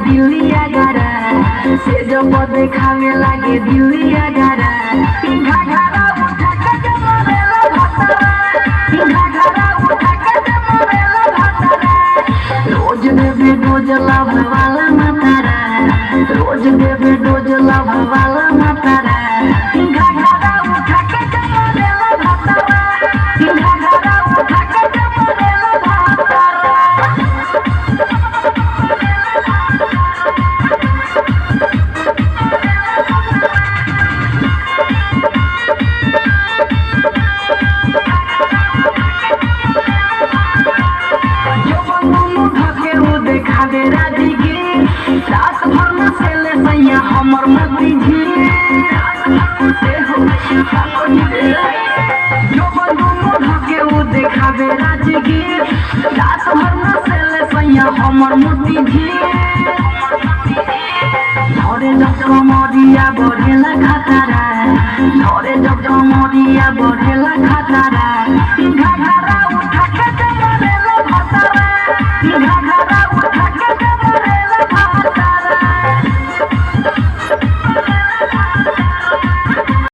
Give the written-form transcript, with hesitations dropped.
दिल्ली आगरा से जो देखा में लागे दिल्ली आगरा घाघरा उठा के जमरेला भतरा घाघरा उठा के जमरेला भतरा रोज देवे डोज लाभ वाला मातारा रोज देवे डोज लाभ वाला मातारा घाघरा उठा के जमरेला भतरा घाघरा उठा के जमरेला भतरा रात भर में से ले सैया हमर मती झी जो बंदूक ढके वो देखावे राजगीर रात भर में से ले सैया हमर मती झी धरे जब कमरिया बढ़ेला खतरा धरे जब कमरिया बढ़ेला खतरा